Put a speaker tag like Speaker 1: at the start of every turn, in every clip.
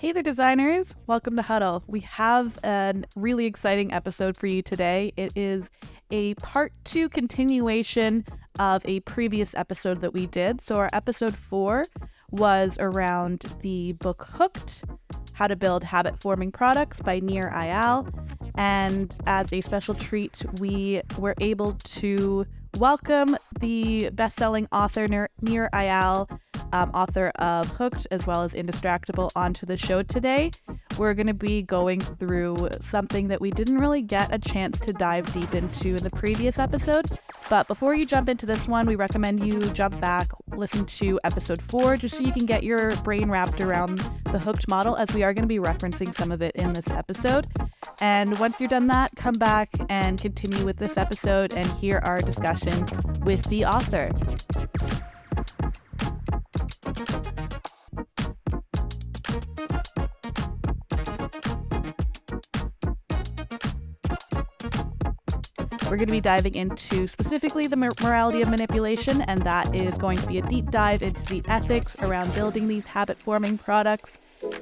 Speaker 1: Hey there, designers. Welcome to Huddle. We have a really exciting episode for you today. It is a part 2 continuation of a previous episode that we did. So, our episode 4 was around the book Hooked, How to Build Habit-Forming Products by Nir Eyal. And as a special treat, we were able to welcome the best-selling author Nir Eyal, author of Hooked as well as Indistractable, onto the show today. We're going to be going through something that we didn't really get a chance to dive deep into in the previous episode. But before you jump into this one, we recommend you jump back, listen to episode 4, just so you can get your brain wrapped around the Hooked model, as we are going to be referencing some of it in this episode. And once you're done that, come back and continue with this episode and hear our discussion with the author. We're going to be diving into specifically the morality of manipulation, and that is going to be a deep dive into the ethics around building these habit-forming products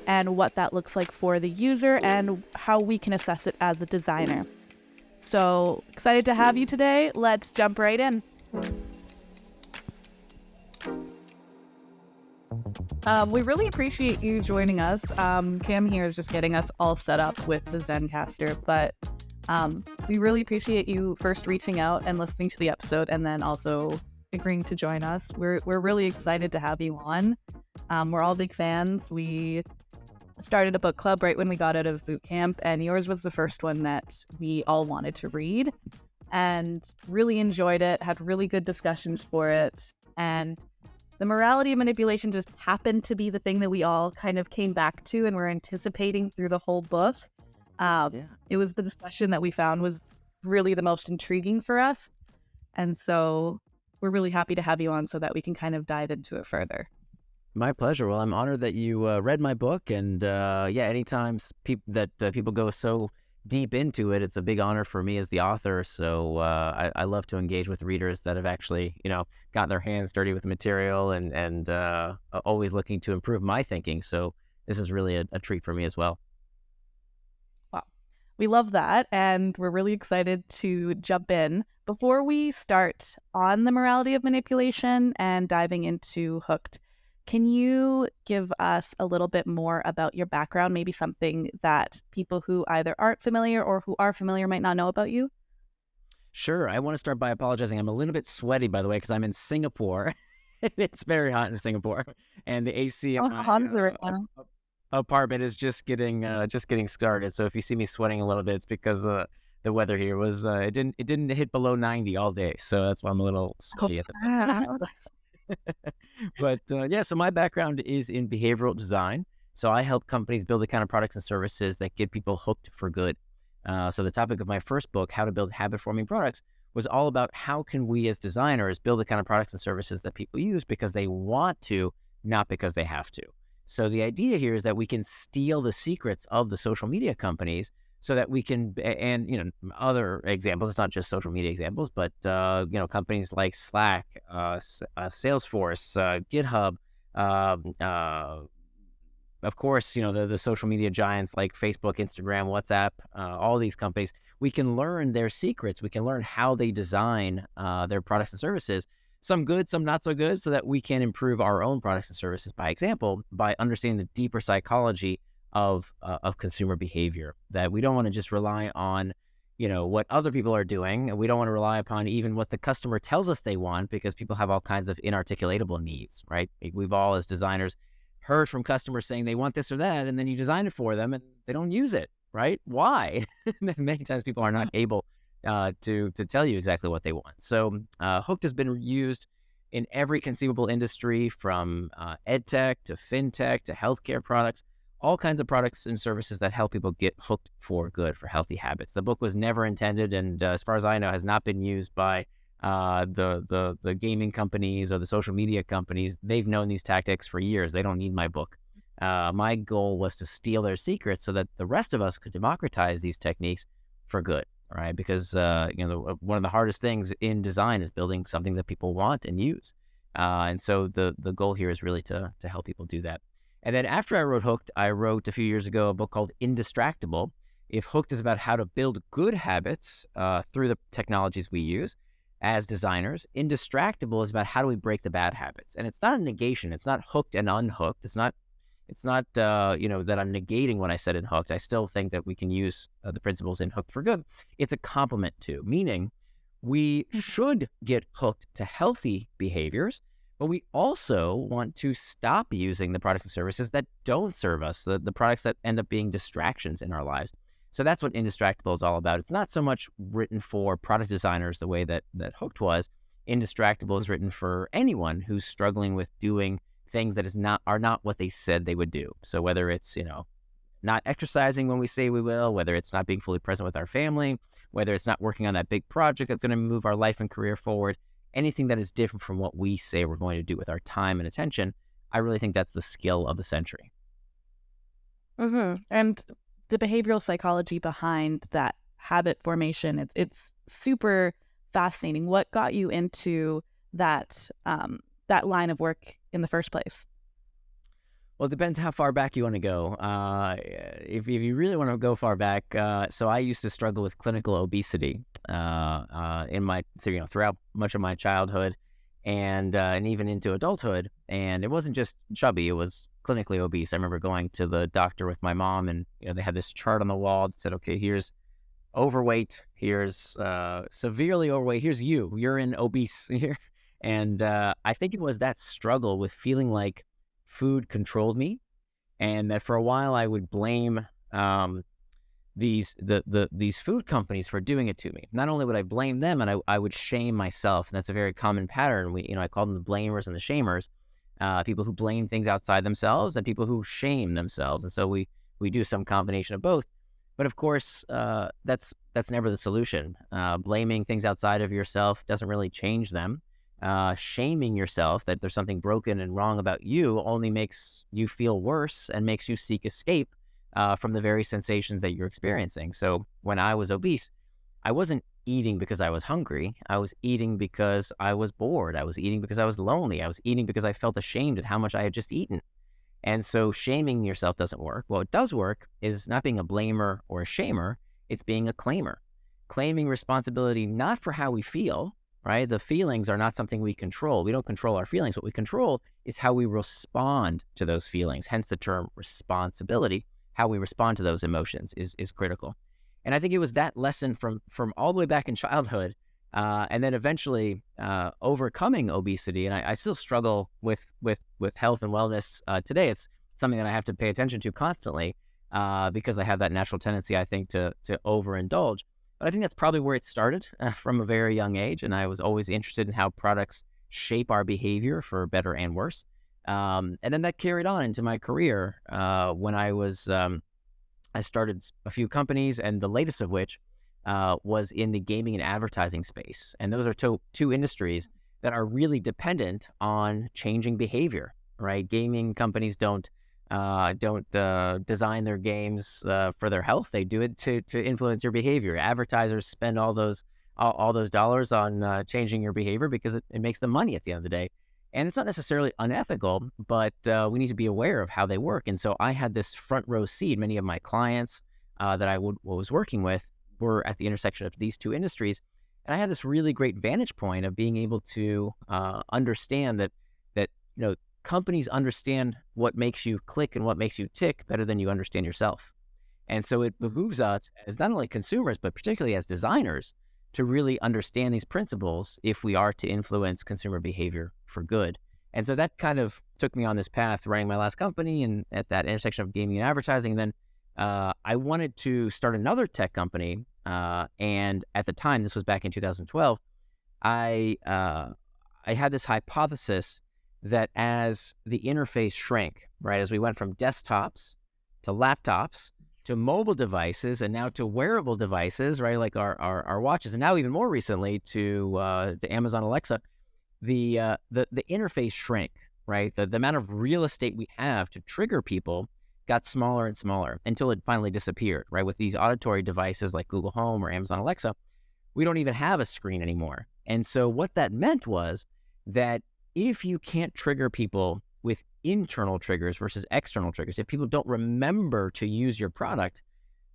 Speaker 1: and what that looks like for the user and how we can assess it as a designer. So excited to have you today. Let's jump right in. We really appreciate you joining us. Cam here is just getting us all set up with the Zencastr, but we really appreciate you first reaching out and listening to the episode, and then also agreeing to join us. We're really excited to have you on. We're all big fans. We started a book club right when we got out of boot camp, and yours was the first one that we all wanted to read, and really enjoyed it, had really good discussions for it, and the morality of manipulation just happened to be the thing that we all kind of came back to and were anticipating through the whole book. It was the discussion that we found was really the most intriguing for us. And so we're really happy to have you on so that we can kind of dive into it further.
Speaker 2: My pleasure. Well, I'm honored that you read my book. And anytime people go so deep into it, it's a big honor for me as the author. So I love to engage with readers that have actually, gotten their hands dirty with the material and always looking to improve my thinking. So this is really a treat for me as well.
Speaker 1: We love that, and we're really excited to jump in. Before we start on the morality of manipulation and diving into Hooked, can you give us a little bit more about your background, maybe something that people who either aren't familiar or who are familiar might not know about you?
Speaker 2: Sure. I want to start by apologizing. I'm a little bit sweaty, by the way, because I'm in Singapore. It's very hot in Singapore, and the AC in my apartment is just getting started. So if you see me sweating a little bit, it's because the weather here was it didn't hit below 90 all day, so that's why I'm a little sweaty at the moment. But so my background is in behavioral design. So I help companies build the kind of products and services that get people hooked for good. So the topic of my first book, How to Build Habit-Forming Products, was all about how can we as designers build the kind of products and services that people use because they want to, not because they have to. So the idea here is that we can steal the secrets of the social media companies so that we can, and other examples, it's not just social media examples, but companies like Slack, Salesforce, GitHub, of course, the social media giants like Facebook, Instagram, WhatsApp, all these companies, we can learn their secrets. We can learn how they design their products and services. Some good, some not so good, so that we can improve our own products and services, by example, by understanding the deeper psychology of consumer behavior. That we don't want to just rely on, what other people are doing. We don't want to rely upon even what the customer tells us they want, because people have all kinds of inarticulatable needs, right? We've all, as designers, heard from customers saying they want this or that, and then you design it for them and they don't use it, right? Why? Many times people are not able to tell you exactly what they want. So Hooked has been used in every conceivable industry, from ed tech to fintech to healthcare products, all kinds of products and services that help people get hooked for good, for healthy habits. The book was never intended, and as far as I know, has not been used by the gaming companies or the social media companies. They've known these tactics for years. They don't need my book. My goal was to steal their secrets so that the rest of us could democratize these techniques for good. Right, because one of the hardest things in design is building something that people want and use, and so the goal here is really to help people do that. And then after I wrote Hooked, I wrote a few years ago a book called Indistractable. If Hooked is about how to build good habits through the technologies we use as designers, Indistractable is about how do we break the bad habits. And it's not a negation. It's not hooked and unhooked. It's not that I'm negating what I said in Hooked. I still think that we can use the principles in Hooked for good. It's a complement to, meaning we should get hooked to healthy behaviors, but we also want to stop using the products and services that don't serve us, the products that end up being distractions in our lives. So that's what Indistractable is all about. It's not so much written for product designers the way that Hooked was. Indistractable is written for anyone who's struggling with doing things that are not what they said they would do. So whether it's, not exercising when we say we will, whether it's not being fully present with our family, whether it's not working on that big project that's going to move our life and career forward, anything that is different from what we say we're going to do with our time and attention, I really think that's the skill of the century.
Speaker 1: And the behavioral psychology behind that habit formation, it's super fascinating. What got you into that line of work in the first place?
Speaker 2: Well, it depends how far back you want to go. If you really want to go far back, so I used to struggle with clinical obesity throughout much of my childhood and even into adulthood. And it wasn't just chubby; it was clinically obese. I remember going to the doctor with my mom, and they had this chart on the wall that said, "Okay, here's overweight, here's severely overweight, here's you're in obese here." And I think it was that struggle with feeling like food controlled me, and that for a while I would blame these food companies for doing it to me. Not only would I blame them, and I would shame myself, and that's a very common pattern. I call them the blamers and the shamers, people who blame things outside themselves and people who shame themselves. And so we do some combination of both. But of course, that's never the solution. Blaming things outside of yourself doesn't really change them. Shaming yourself that there's something broken and wrong about you only makes you feel worse and makes you seek escape from the very sensations that you're experiencing. So when I was obese, I wasn't eating because I was hungry. I was eating because I was bored. I was eating because I was lonely. I was eating because I felt ashamed at how much I had just eaten. And so shaming yourself doesn't work. What does work is not being a blamer or a shamer. It's being a claimer, claiming responsibility not for how we feel, right? The feelings are not something we control. We don't control our feelings. What we control is how we respond to those feelings. Hence the term responsibility. How we respond to those emotions is critical. And I think it was that lesson from all the way back in childhood, and then eventually overcoming obesity. And I still struggle with health and wellness today. It's something that I have to pay attention to constantly because I have that natural tendency, I think, to overindulge. But I think that's probably where it started from a very young age. And I was always interested in how products shape our behavior for better and worse. And then that carried on into my career when I started a few companies, and the latest of which was in the gaming and advertising space. And those are two industries that are really dependent on changing behavior, right? Gaming companies don't design their games for their health. They do it to influence your behavior. Advertisers spend all those dollars on changing your behavior because it makes them money at the end of the day. And it's not necessarily unethical, but we need to be aware of how they work. And so I had this front row seat. Many of my clients that I was working with were at the intersection of these two industries. And I had this really great vantage point of being able to understand that companies understand what makes you click and what makes you tick better than you understand yourself. And so it behooves us as not only consumers, but particularly as designers, to really understand these principles if we are to influence consumer behavior for good. And so that kind of took me on this path, running my last company and at that intersection of gaming and advertising. And then I wanted to start another tech company. And at the time, this was back in 2012, I had this hypothesis that as the interface shrank, right, as we went from desktops to laptops to mobile devices and now to wearable devices, right, like our watches, and now even more recently to Amazon Alexa, the interface shrank, right? The amount of real estate we have to trigger people got smaller and smaller until it finally disappeared, right? With these auditory devices like Google Home or Amazon Alexa, we don't even have a screen anymore. And so what that meant was that if you can't trigger people with internal triggers versus external triggers. If people don't remember to use your product,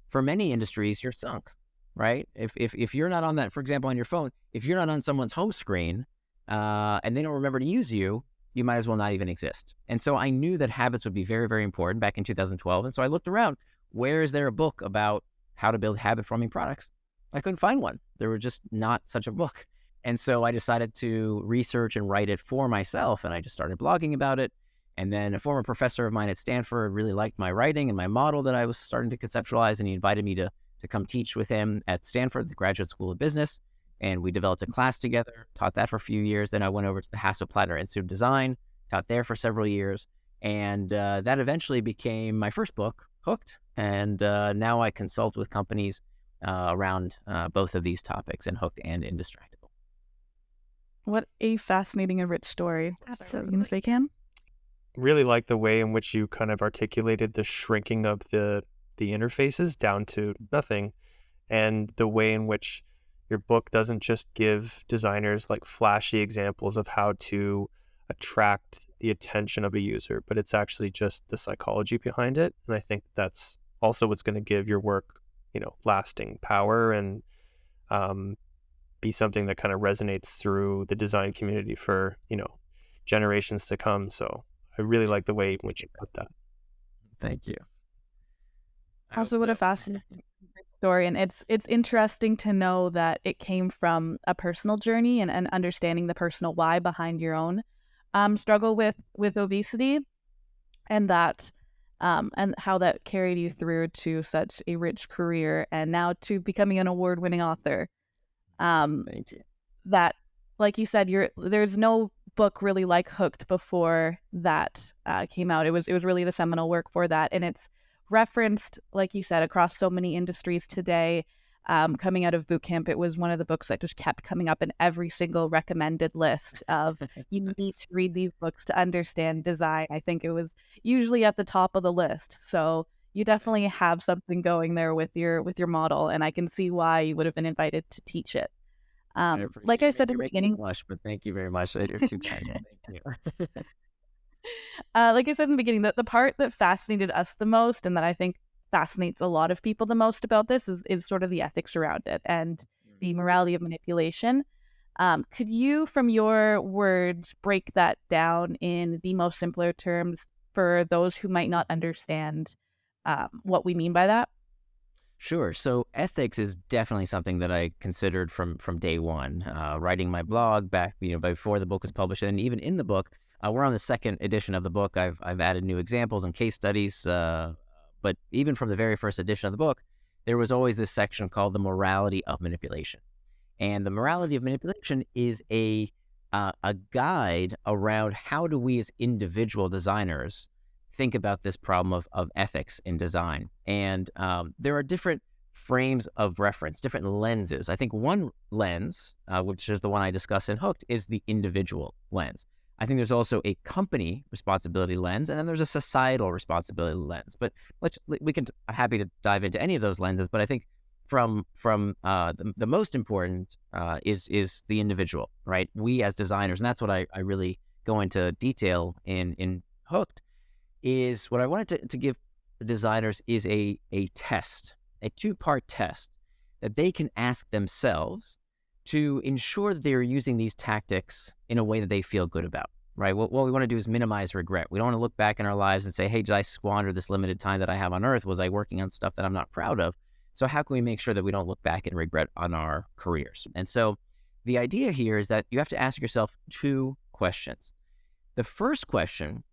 Speaker 2: for many industries, you're sunk, right? If you're not on that, for example, on your phone, if you're not on someone's home screen and they don't remember to use you, you might as well not even exist. And so I knew that habits would be very, very important back in 2012. And so I looked around, where is there a book about how to build habit-forming products? I couldn't find one. There was just not such a book. And so I decided to research and write it for myself. And I just started blogging about it. And then a former professor of mine at Stanford really liked my writing and my model that I was starting to conceptualize. And he invited me to come teach with him at Stanford, the Graduate School of Business. And we developed a class together, taught that for a few years. Then I went over to the Hasso-Plattner Institute of Design, taught there for several years. And that eventually became my first book, Hooked. And now I consult with companies around both of these topics, and Hooked and Indistractable.
Speaker 1: What a fascinating and rich story.
Speaker 3: Absolutely.
Speaker 1: You gonna say, Cam?
Speaker 4: Really like the way in which you kind of articulated the shrinking of the interfaces down to nothing, and the way in which your book doesn't just give designers like flashy examples of how to attract the attention of a user, but it's actually just the psychology behind it. And I think that's also what's going to give your work, lasting power and be something that kind of resonates through the design community for, generations to come. So I really like the way in which you put that.
Speaker 2: Thank you.
Speaker 1: Also, what a fascinating story. And it's interesting to know that it came from a personal journey and understanding the personal why behind your own struggle with obesity, and that and how that carried you through to such a rich career and now to becoming an award-winning author.
Speaker 2: Thank you.
Speaker 1: That, like you said, there's no book really like Hooked before that came out. It was really the seminal work for that, and it's referenced, like you said, across so many industries today. Coming out of boot camp, it was one of the books that just kept coming up in every single recommended list of you need to read these books to understand design. I think it was usually at the top of the list. So you definitely have something going there with your model, and I can see why you would have been invited to teach it. Like I said in the beginning,
Speaker 2: but thank you very much. You're too kind. Thank you.
Speaker 1: like I said in the beginning, the part that fascinated us the most, and that I think fascinates a lot of people the most about this, is sort of the ethics around it and the morality of manipulation. Could you, from your words, break that down in the most simpler terms for those who might not understand what we mean by that?
Speaker 2: Sure. So ethics is definitely something that I considered from day one. Writing my blog back, before the book was published, and even in the book, we're on the second edition of the book. I've added new examples and case studies. But even from the very first edition of the book, there was always this section called the morality of manipulation. And the morality of manipulation is a guide around how do we as individual designers think about this problem of ethics in design. And there are different frames of reference, different lenses. I think one lens, which is the one I discuss in Hooked, is the individual lens. I think there's also a company responsibility lens, and then there's a societal responsibility lens. But I'm happy to dive into any of those lenses. But I think from the most important is the individual, right? We as designers, and that's what I really go into detail in Hooked, is what I wanted to give designers is a test, a two-part test that they can ask themselves to ensure that they are using these tactics in a way that they feel good about, right? What we want to do is minimize regret. We don't want to look back in our lives and say, hey, did I squander this limited time that I have on Earth? Was I working on stuff that I'm not proud of? So how can we make sure that we don't look back and regret on our careers? And so the idea here is that you have to ask yourself two questions. The first question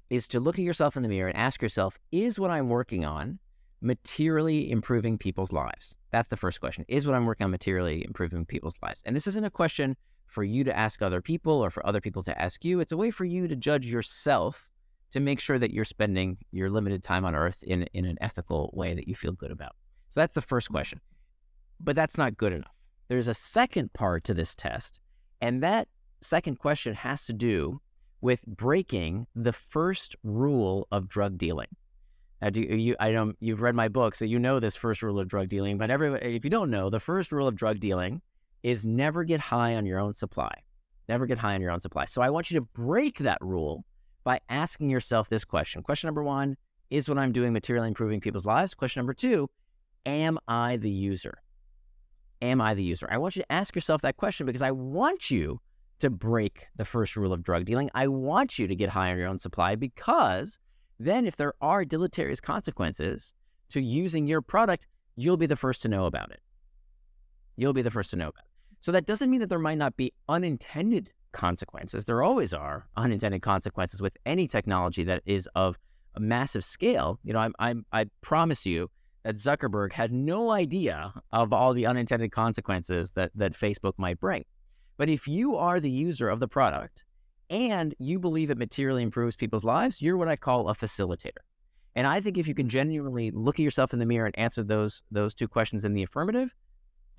Speaker 2: is to look at yourself in the mirror and ask yourself, is what I'm working on materially improving people's lives? That's the first question. Is what I'm working on materially improving people's lives? And this isn't a question for you to ask other people or for other people to ask you. It's a way for you to judge yourself to make sure that you're spending your limited time on Earth in an ethical way that you feel good about. So that's the first question. But that's not good enough. There's a second part to this test, and that second question has to do with breaking the first rule of drug dealing. Now, I know you've read my book, so you know this first rule of drug dealing. But if you don't know, the first rule of drug dealing is never get high on your own supply. Never get high on your own supply. So I want you to break that rule by asking yourself this question. Question number one, is what I'm doing materially improving people's lives? Question number two, am I the user? Am I the user? I want you to ask yourself that question because I want you to break the first rule of drug dealing. I want you to get high on your own supply, because then if there are deleterious consequences to using your product, you'll be the first to know about it. You'll be the first to know about it. So that doesn't mean that there might not be unintended consequences. There always are unintended consequences with any technology that is of a massive scale. You know, I promise you that Zuckerberg had no idea of all the unintended consequences that Facebook might bring. But if you are the user of the product and you believe it materially improves people's lives, you're what I call a facilitator. And I think if you can genuinely look at yourself in the mirror and answer those two questions in the affirmative,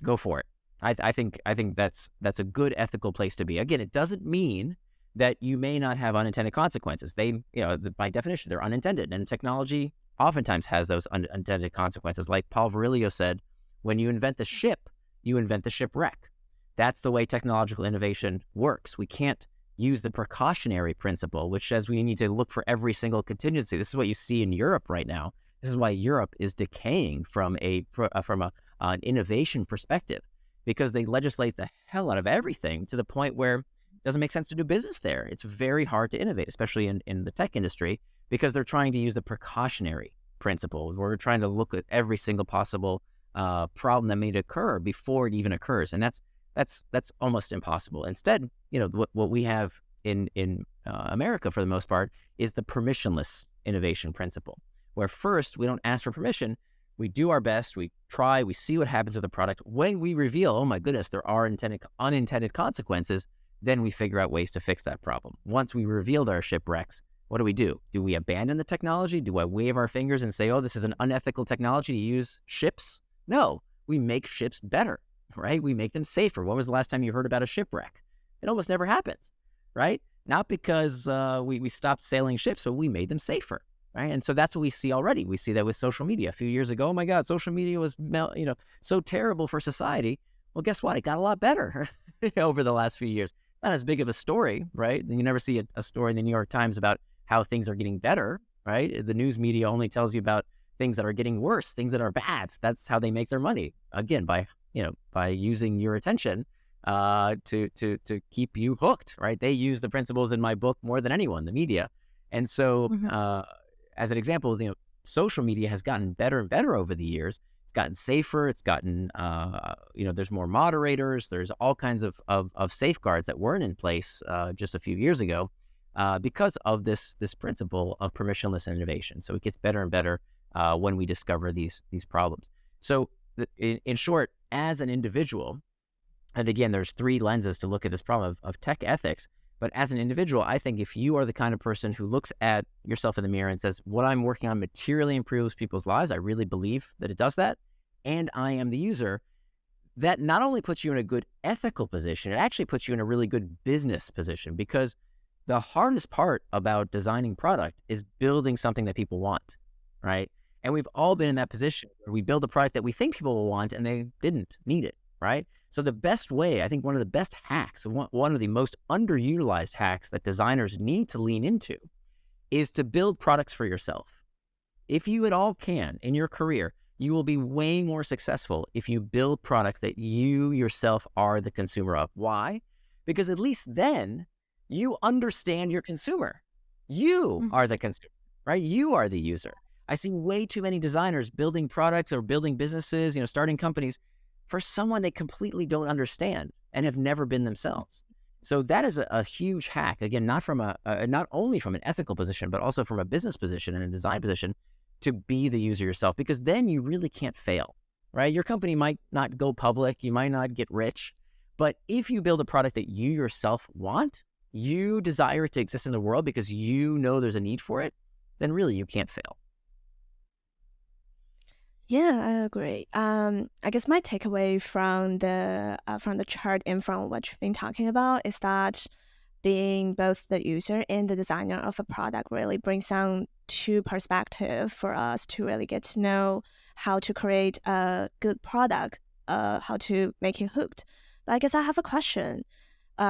Speaker 2: go for it. I think that's a good ethical place to be. Again, it doesn't mean that you may not have unintended consequences. They, by definition, they're unintended, and technology oftentimes has those unintended consequences. Like Paul Virilio said, when you invent the ship, you invent the shipwreck. That's the way technological innovation works. We can't use the precautionary principle, which says we need to look for every single contingency. This is what you see in Europe right now. This is why Europe is decaying from an innovation perspective, because they legislate the hell out of everything to the point where it doesn't make sense to do business there. It's very hard to innovate, especially in the tech industry, because they're trying to use the precautionary principle. We're trying to look at every single possible problem that may occur before it even occurs, and that's almost impossible. Instead, what we have in America for the most part is the permissionless innovation principle, where first we don't ask for permission. We do our best, we try, we see what happens with the product. When we reveal, oh my goodness, there are unintended consequences, then we figure out ways to fix that problem. Once we revealed our shipwrecks, what do? Do we abandon the technology? Do I wave our fingers and say, oh, this is an unethical technology to use ships? No, we make ships better, right? We make them safer. When was the last time you heard about a shipwreck? It almost never happens, right? Not because we stopped sailing ships, but we made them safer. Right. And so that's what we see already. We see that with social media. A few years ago, oh my God, social media was so terrible for society. Well, guess what? It got a lot better over the last few years. Not as big of a story, right? You never see a story in the New York Times about how things are getting better, right? The news media only tells you about things that are getting worse, things that are bad. That's how they make their money. Again, by using your attention to keep you hooked, right? They use the principles in my book more than anyone, the media. And so as an example, social media has gotten better and better over the years. It's gotten safer. It's gotten, there's more moderators. There's all kinds of safeguards that weren't in place just a few years ago because of this principle of permissionless innovation. So it gets better and better when we discover these problems. So in short, as an individual, and again, there's three lenses to look at this problem of tech ethics. But as an individual, I think if you are the kind of person who looks at yourself in the mirror and says, what I'm working on materially improves people's lives, I really believe that it does that, and I am the user, that not only puts you in a good ethical position, it actually puts you in a really good business position, because the hardest part about designing product is building something that people want, right? And we've all been in that position where we build a product that we think people will want and they didn't need it, right? So the best way, I think one of the best hacks, one of the most underutilized hacks that designers need to lean into is to build products for yourself. If you at all can in your career, you will be way more successful if you build products that you yourself are the consumer of. Why? Because at least then you understand your consumer. You are the consumer, right? You are the user. I see way too many designers building products or building businesses, starting companies for someone they completely don't understand and have never been themselves. So that is a huge hack. Again, not only from an ethical position, but also from a business position and a design position, to be the user yourself, because then you really can't fail, right? Your company might not go public, you might not get rich, but if you build a product that you yourself want, you desire it to exist in the world because you know there's a need for it, then really you can't fail.
Speaker 3: Yeah, I agree. I guess my takeaway from the chart and from what you've been talking about is that being both the user and the designer of a product really brings down two perspectives for us to really get to know how to create a good product, how to make it hooked. But I guess I have a question.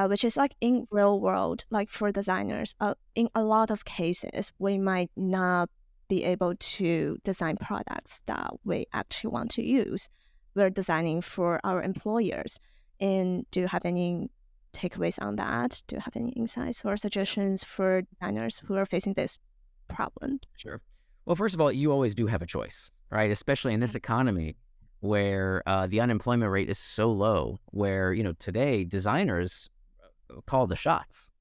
Speaker 3: which is like in real world, like for designers, in a lot of cases, we might not be able to design products that we actually want to use. We're designing for our employers. And do you have any takeaways on that? Do you have any insights or suggestions for designers who are facing this problem?
Speaker 2: Sure. Well, first of all, you always do have a choice, right? Especially in this economy where the unemployment rate is so low, where, today designers call the shots.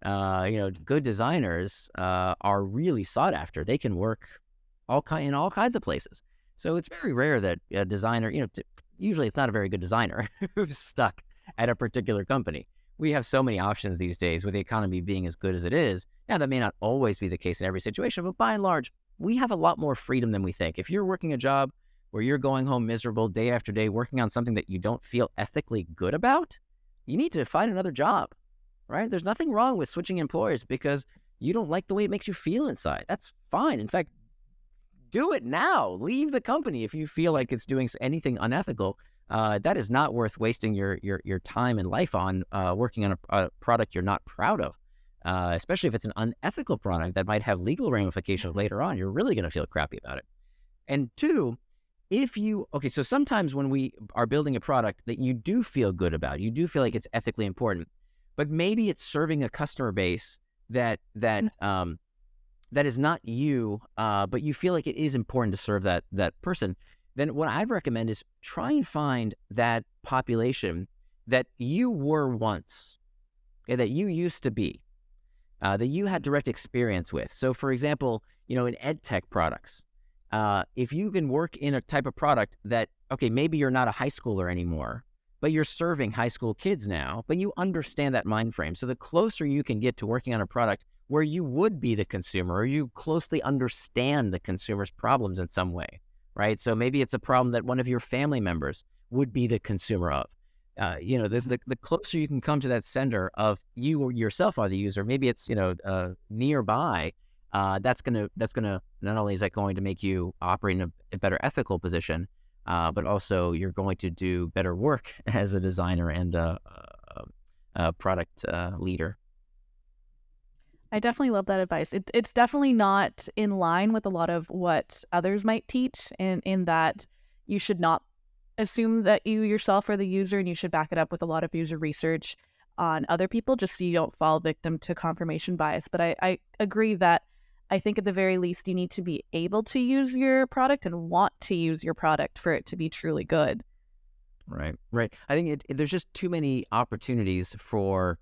Speaker 2: Good designers are really sought after. They can work in all kinds of places. So it's very rare that a designer, usually it's not a very good designer who's stuck at a particular company. We have so many options these days with the economy being as good as it is. Now, that may not always be the case in every situation, but by and large, we have a lot more freedom than we think. If you're working a job where you're going home miserable day after day, working on something that you don't feel ethically good about, you need to find another job, right? There's nothing wrong with switching employers because you don't like the way it makes you feel inside. That's fine. In fact, do it now. Leave the company if you feel like it's doing anything unethical. That is not worth wasting your time and life on working on a product you're not proud of, especially if it's an unethical product that might have legal ramifications later on. You're really going to feel crappy about it. And two, so sometimes when we are building a product that you do feel good about, you do feel like it's ethically important, but maybe it's serving a customer base that is not you, but you feel like it is important to serve that person, then what I'd recommend is try and find that population that you were once, that you used to be, that you had direct experience with. So for example, in ed tech products, if you can work in a type of product that, okay, maybe you're not a high schooler anymore, but you're serving high school kids now, but you understand that mind frame. So the closer you can get to working on a product where you would be the consumer, or you closely understand the consumer's problems in some way, right? So maybe it's a problem that one of your family members would be the consumer of. The closer you can come to that center of you or yourself are the user, maybe it's, nearby, that's gonna not only is that going to make you operate in a better ethical position, but also you're going to do better work as a designer and a product leader.
Speaker 1: I definitely love that advice. It's definitely not in line with a lot of what others might teach in that you should not assume that you yourself are the user, and you should back it up with a lot of user research on other people just so you don't fall victim to confirmation bias. But I agree that I think at the very least you need to be able to use your product and want to use your product for it to be truly good.
Speaker 2: Right. I think there's just too many opportunities for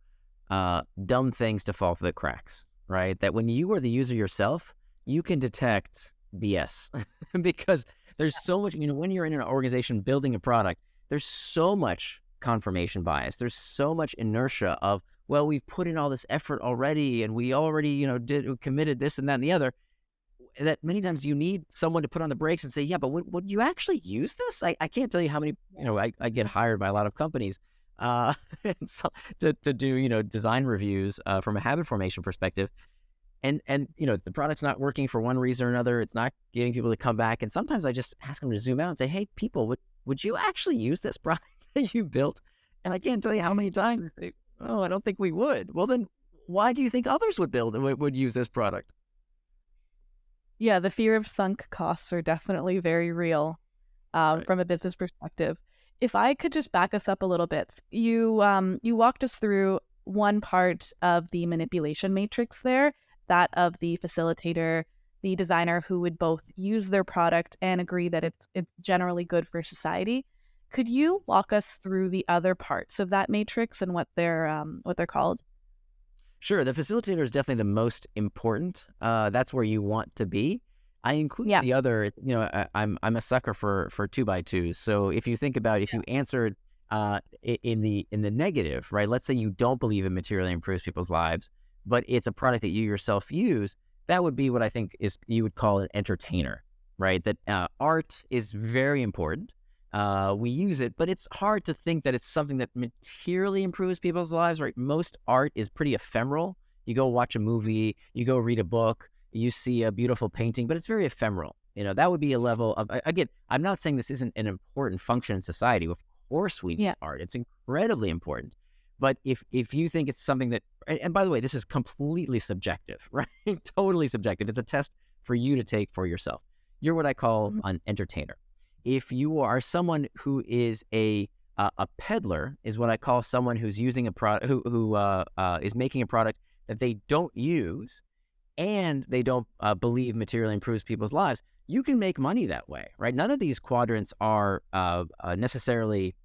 Speaker 2: dumb things to fall through the cracks, right? That when you are the user yourself, you can detect BS because there's so much, when you're in an organization building a product, there's so much confirmation bias. There's so much inertia of, well, we've put in all this effort already and we already, committed this and that and the other, that many times you need someone to put on the brakes and say, yeah, but would you actually use this? I can't tell you how many, I get hired by a lot of companies so to do, design reviews from a habit formation perspective. And the product's not working for one reason or another. It's not getting people to come back. And sometimes I just ask them to zoom out and say, hey, people, would you actually use this product that you built? And I can't tell you how many times I don't think we would. Well, then why do you think others would use this product?
Speaker 1: Yeah, the fear of sunk costs are definitely very real
Speaker 2: Right.
Speaker 1: from a business perspective. If I could just back us up a little bit, you walked us through one part of the manipulation matrix there, that of the facilitator, the designer who would both use their product and agree that it's generally good for society. Could you walk us through the other parts of that matrix and what they're called?
Speaker 2: Sure. The facilitator is definitely the most important. That's where you want to be. I include
Speaker 1: Yeah.
Speaker 2: the other, I'm a sucker for 2x2s. So if you think about, if you answered in the negative, right? Let's say you don't believe it materially improves people's lives, but it's a product that you yourself use. That would be what I think is you would call an entertainer, right? That art is very important. We use it, but it's hard to think that it's something that materially improves people's lives, right? Most art is pretty ephemeral. You go watch a movie, you go read a book, you see a beautiful painting, but it's very ephemeral. That would be a level of, again, I'm not saying this isn't an important function in society. Of course we need art. It's incredibly important. But if you think it's something that, and by the way, this is completely subjective, right? Totally subjective. It's a test for you to take for yourself. You're what I call an entertainer. If you are someone who is a peddler, is what I call someone who's using a product, who is making a product that they don't use, and they don't believe materially improves people's lives. You can make money that way, right? None of these quadrants are necessarily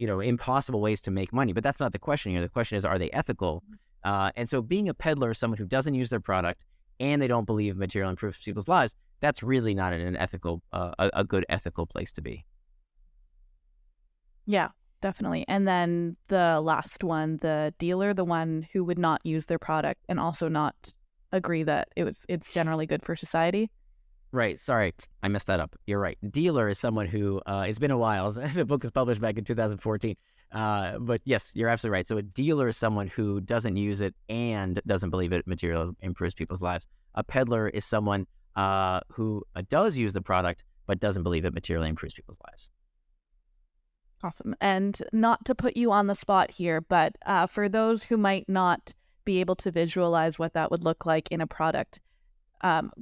Speaker 2: impossible ways to make money, but that's not the question here. The question is, are they ethical? And so being a peddler is someone who doesn't use their product and they don't believe material improves people's lives. That's really not an ethical, a good ethical place to be.
Speaker 1: Yeah, definitely. And then the last one, the dealer, the one who would not use their product and also not agree that it's generally good for society.
Speaker 2: Right. Sorry, I messed that up. You're right. Dealer is someone who, it's been a while. The book was published back in 2014. But yes, you're absolutely right. So a dealer is someone who doesn't use it and doesn't believe it material improves people's lives. A peddler is someone who does use the product but doesn't believe it materially improves people's lives.
Speaker 1: Awesome. And not to put you on the spot here, but for those who might not be able to visualize what that would look like in a product,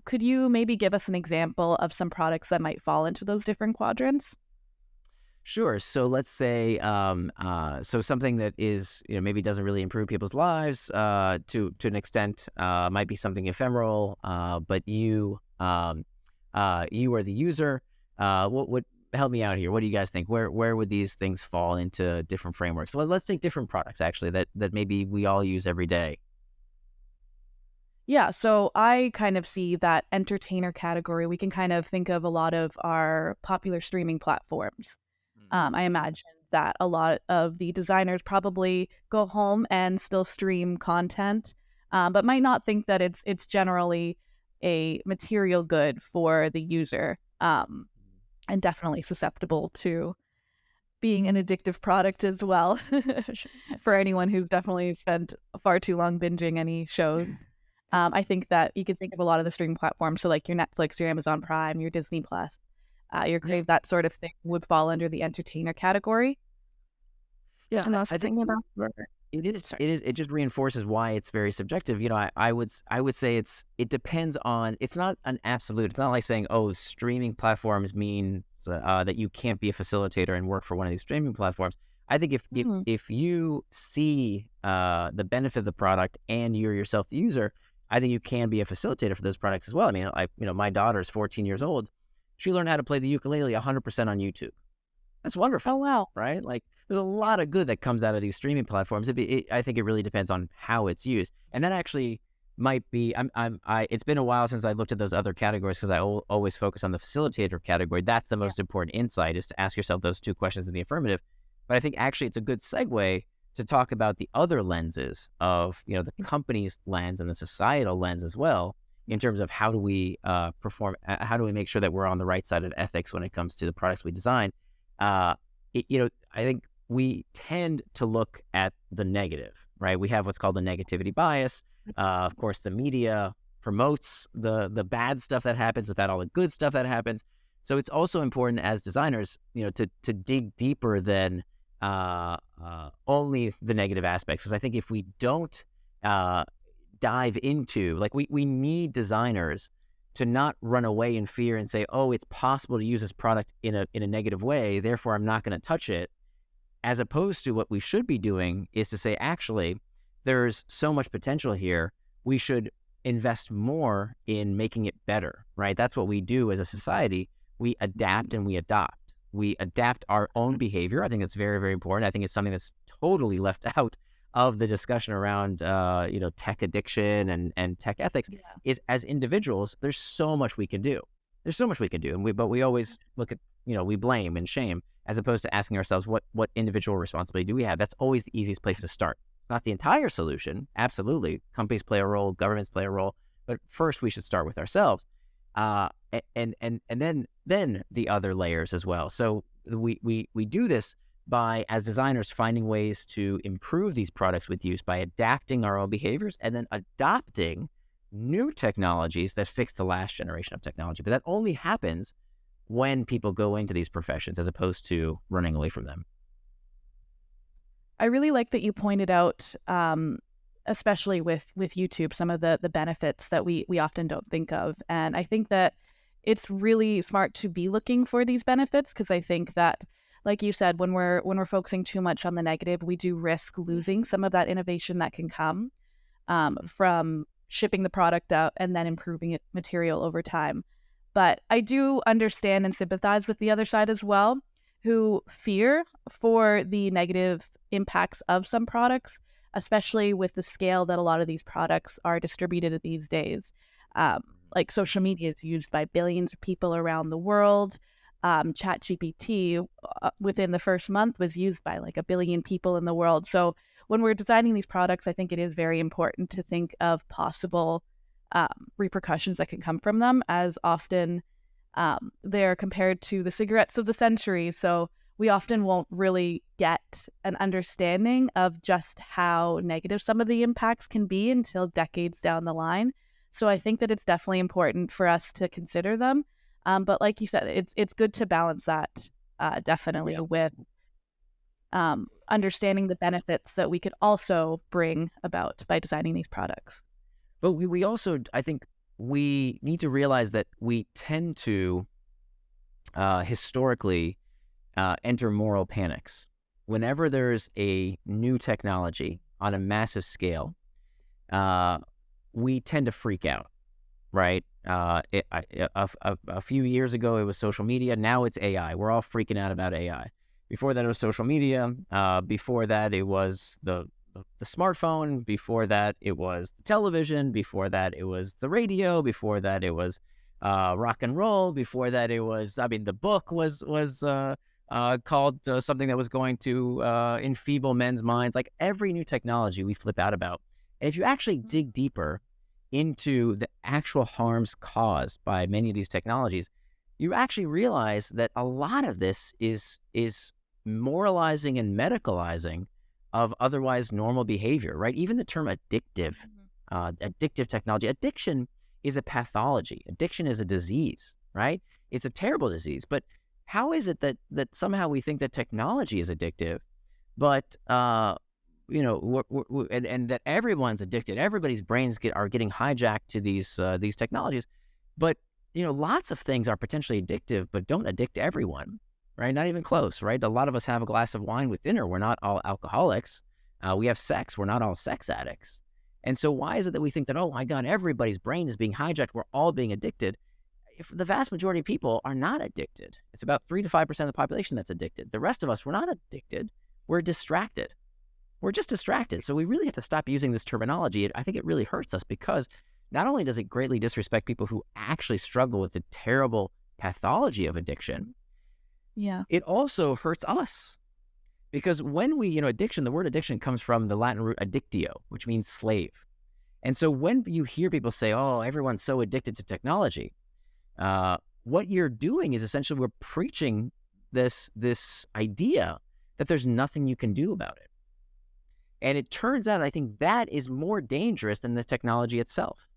Speaker 1: could you maybe give us an example of some products that might fall into those different quadrants?
Speaker 2: Sure. So let's say, so something that is, maybe doesn't really improve people's lives to an extent, might be something ephemeral, but you are the user. What help me out here? What do you guys think? Where would these things fall into different frameworks? So let's take different products actually that maybe we all use every day.
Speaker 1: Yeah, so I kind of see that entertainer category. We can kind of think of a lot of our popular streaming platforms. I imagine that a lot of the designers probably go home and still stream content, but might not think that it's generally a material good for the user, and definitely susceptible to being an addictive product as well for anyone who's definitely spent far too long binging any shows. I think that you could think of a lot of the streaming platforms, so like your Netflix, your Amazon Prime, your Disney Plus, your Crave, that sort of thing would fall under the entertainer category.
Speaker 2: Yeah,
Speaker 3: I'm also
Speaker 2: I think
Speaker 3: thinking about Burger.
Speaker 2: it is.
Speaker 3: Sorry.
Speaker 2: It is. It just reinforces why it's very subjective. I would say it depends on. It's not an absolute. It's not like saying, oh, streaming platforms mean that you can't be a facilitator and work for one of these streaming platforms. I think if you see the benefit of the product and you're yourself the user, I think you can be a facilitator for those products as well. I mean, my daughter is 14 years old. She learned how to play the ukulele 100% on YouTube. That's wonderful.
Speaker 1: Oh, wow.
Speaker 2: Right? Like, there's a lot of good that comes out of these streaming platforms. I think it really depends on how it's used, and that actually might be. It's been a while since I looked at those other categories because I always focus on the facilitator category. That's the most important insight, is to ask yourself those two questions in the affirmative. But I think actually it's a good segue to talk about the other lenses of, the company's lens and the societal lens as well, in terms of how do we perform, how do we make sure that we're on the right side of ethics when it comes to the products we design. I think we tend to look at the negative, right? We have what's called a negativity bias. Of course, the media promotes the bad stuff that happens without all the good stuff that happens. So it's also important as designers, to dig deeper than only the negative aspects. Because I think if we don't dive into, like, we need designers to not run away in fear and say, oh, it's possible to use this product in a negative way, therefore I'm not going to touch it. As opposed to what we should be doing is to say, actually, there's so much potential here. We should invest more in making it better, right? That's what we do as a society. We adapt and we adopt. We adapt our own behavior. I think that's very, very important. I think it's something that's totally left out of the discussion around, tech addiction and tech ethics.
Speaker 1: Yeah.
Speaker 2: Is, as individuals, there's so much we can do. There's so much we can do. But we always look at, we blame and shame, as opposed to asking ourselves, what individual responsibility do we have? That's always the easiest place to start. It's not the entire solution. Absolutely. Companies play a role, governments play a role, but first we should start with ourselves. And then the other layers as well. So we do this by, as designers, finding ways to improve these products with use by adapting our own behaviors and then adopting new technologies that fix the last generation of technology. But that only happens when people go into these professions as opposed to running away from them.
Speaker 1: I really like that you pointed out, especially with YouTube, some of the benefits that we often don't think of. And I think that it's really smart to be looking for these benefits, because I think that, like you said, when we're focusing too much on the negative, we do risk losing some of that innovation that can come from shipping the product out and then improving it material over time. But I do understand and sympathize with the other side as well, who fear for the negative impacts of some products, especially with the scale that a lot of these products are distributed these days. Like social media is used by billions of people around the world. ChatGPT within the first month was used by like 1 billion people in the world. So when we're designing these products, I think it is very important to think of possible repercussions that can come from them, as often they're compared to the cigarettes of the century. So we often won't really get an understanding of just how negative some of the impacts can be until decades down the line. So I think that it's definitely important for us to consider them. But like you said, it's good to balance that definitely with understanding the benefits that we could also bring about by designing these products.
Speaker 2: But we also, I think we need to realize that we tend to historically enter moral panics. Whenever there's a new technology on a massive scale, we tend to freak out, right? A few years ago, it was social media. Now it's AI. We're all freaking out about AI. Before that, it was social media. Before that, it was the smartphone. Before that, it was the television. Before that, it was the radio. Before that, it was rock and roll. Before that, it was, the book was called something that was going to enfeeble men's minds. Like every new technology we flip out about. And if you actually dig deeper into the actual harms caused by many of these technologies, you actually realize that a lot of this is moralizing and medicalizing of otherwise normal behavior, right? Even the term addictive technology. Addiction is a pathology. Addiction is a disease, right? It's a terrible disease. But how is it that somehow we think that technology is addictive, but and that everyone's addicted? Everybody's brains are getting hijacked to these technologies, but lots of things are potentially addictive, but don't addict everyone. Right? Not even close, right? A lot of us have a glass of wine with dinner. We're not all alcoholics. We have sex. We're not all sex addicts. And so why is it that we think that, oh my God, everybody's brain is being hijacked, we're all being addicted? If the vast majority of people are not addicted. It's about 3 to 5% of the population that's addicted. The rest of us, we're not addicted. We're distracted. We're just distracted. So we really have to stop using this terminology. I think it really hurts us, because not only does it greatly disrespect people who actually struggle with the terrible pathology of addiction, it also hurts us, because when we, addiction, the word addiction comes from the Latin root addictio, which means slave. And so when you hear people say, oh, everyone's so addicted to technology, what you're doing is essentially we're preaching this idea that there's nothing you can do about it. And it turns out, I think that is more dangerous than the technology itself.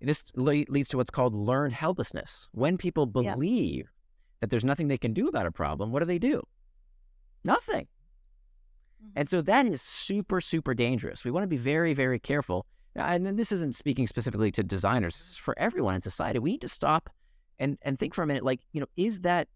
Speaker 2: This leads to what's called learned helplessness. When people believe that there's nothing they can do about a problem, what do? Nothing. And so that is super, super dangerous. We want to be very, very careful. And then this isn't speaking specifically to designers. This is for everyone in society. We need to stop and think for a minute, like, is that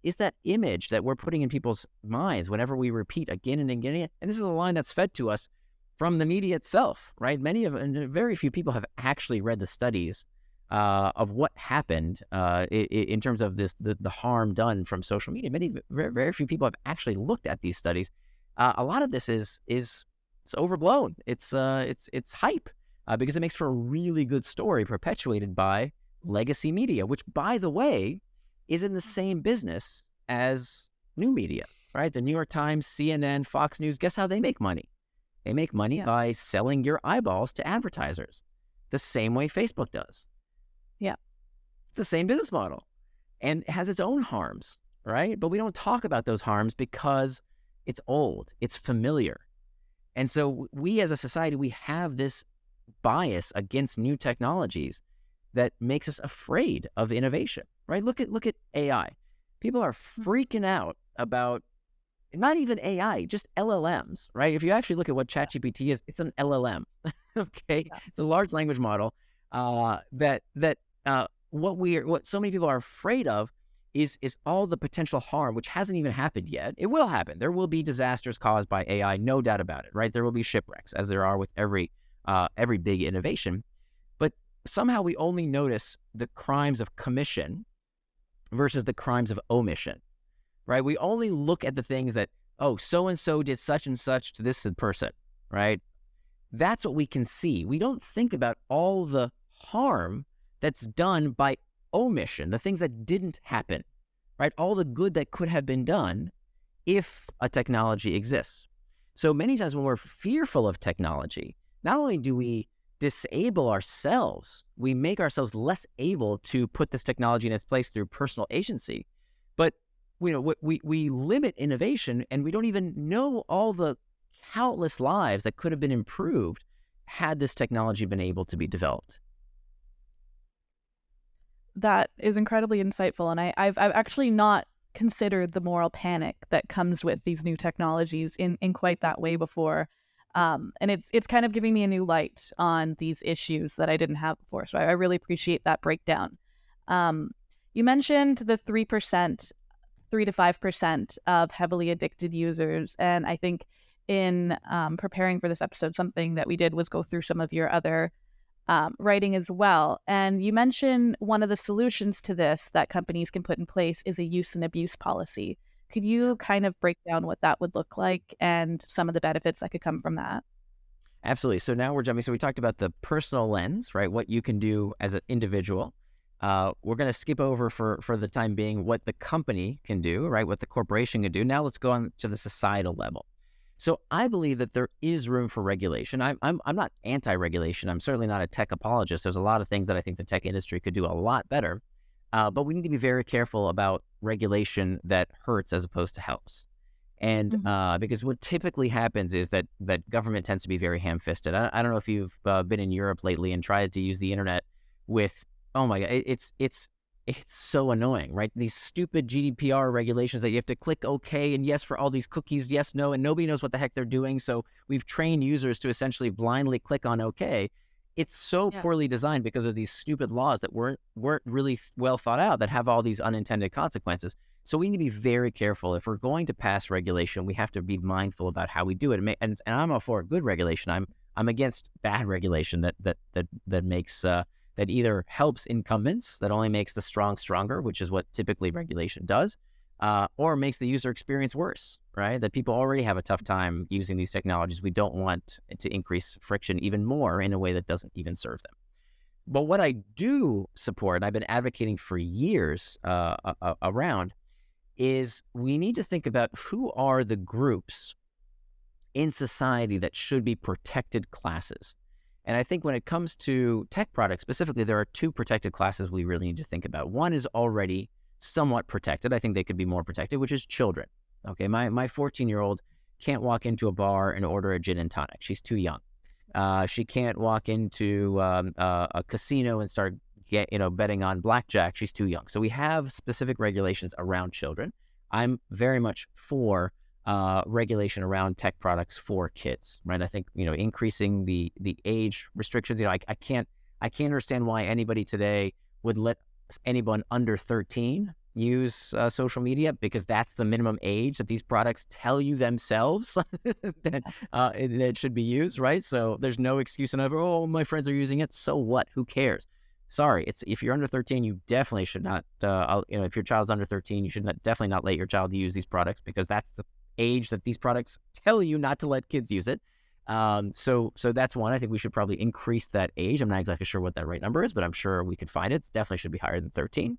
Speaker 2: image that we're putting in people's minds whenever we repeat again and again, and this is a line that's fed to us from the media itself, right? Very few people have actually read the studies of what happened in terms of the harm done from social media. Very, very few people have actually looked at these studies. A lot of this is it's overblown. It's hype because it makes for a really good story perpetuated by legacy media, which, by the way, is in the same business as new media, right? The New York Times, CNN, Fox News. Guess how they make money? They make money by selling your eyeballs to advertisers, the same way Facebook does. It's the same business model, and it has its own harms, right? But we don't talk about those harms because it's old, it's familiar. And so we as a society, we have this bias against new technologies that makes us afraid of innovation, right? Look at AI. People are freaking out about not even AI, just LLMs, right? If you actually look at what ChatGPT is, it's an LLM. Okay,
Speaker 1: Yeah.
Speaker 2: it's a large language model. What so many people are afraid of is all the potential harm, which hasn't even happened yet. It will happen. There will be disasters caused by AI, no doubt about it, right? There will be shipwrecks, as there are with every big innovation. But somehow we only notice the crimes of commission versus the crimes of omission, right? We only look at the things that, oh, so-and-so did such and such to this person, right? That's what we can see. We don't think about all the harm that's done by omission, the things that didn't happen, right? All the good that could have been done if a technology exists. So many times when we're fearful of technology, not only do we disable ourselves, we make ourselves less able to put this technology in its place through personal agency, but we limit innovation, and we don't even know all the countless lives that could have been improved had this technology been able to be developed.
Speaker 1: That is incredibly insightful, and I've actually not considered the moral panic that comes with these new technologies in quite that way before, and it's kind of giving me a new light on these issues that I didn't have before. So I really appreciate that breakdown. You mentioned the 3%, 3 to 5% of heavily addicted users, and I think in preparing for this episode, something that we did was go through some of your other writing as well. And you mentioned one of the solutions to this that companies can put in place is a use and abuse policy. Could you kind of break down what that would look like and some of the benefits that could come from that?
Speaker 2: Absolutely. So now we're jumping. So we talked about the personal lens, right? What you can do as an individual. We're going to skip over for the time being what the company can do, right? What the corporation can do. Now let's go on to the societal level. So I believe that there is room for regulation. I'm not anti-regulation. I'm certainly not a tech apologist. There's a lot of things that I think the tech industry could do a lot better, but we need to be very careful about regulation that hurts as opposed to helps. And because what typically happens is that government tends to be very ham-fisted. I don't know if you've been in Europe lately and tried to use the internet with, oh my God, it's so annoying, right? These stupid GDPR regulations that you have to click OK and yes for all these cookies, yes, no, and nobody knows what the heck they're doing. So we've trained users to essentially blindly click on OK. It's so poorly designed because of these stupid laws that weren't really well thought out, that have all these unintended consequences. So we need to be very careful. If we're going to pass regulation, we have to be mindful about how we do it. And I'm all for good regulation. I'm against bad regulation that makes that either helps incumbents, that only makes the strong stronger, which is what typically regulation does, or makes the user experience worse, right? That people already have a tough time using these technologies. We don't want to increase friction even more in a way that doesn't even serve them. But what I do support, and I've been advocating for years around, is we need to think about who are the groups in society that should be protected classes. And I think when it comes to tech products specifically, there are two protected classes we really need to think about. One is already somewhat protected. I think they could be more protected, which is children. Okay, my 14-year-old can't walk into a bar and order a gin and tonic. She's too young. She can't walk into a casino and start betting on blackjack. She's too young. So we have specific regulations around children. I'm very much for regulation around tech products for kids, right? I think, increasing the age restrictions, I can't understand why anybody today would let anyone under 13 use social media, because that's the minimum age that these products tell you themselves that it should be used, right? So there's no excuse in oh, my friends are using it. So what? Who cares? Sorry, if you're under 13, you definitely should not, if your child's under 13, you should definitely not let your child use these products, because that's the age that these products tell you not to let kids use it. So that's one. I think we should probably increase that age. I'm not exactly sure what that right number is, but I'm sure we could find it. It definitely should be higher than 13.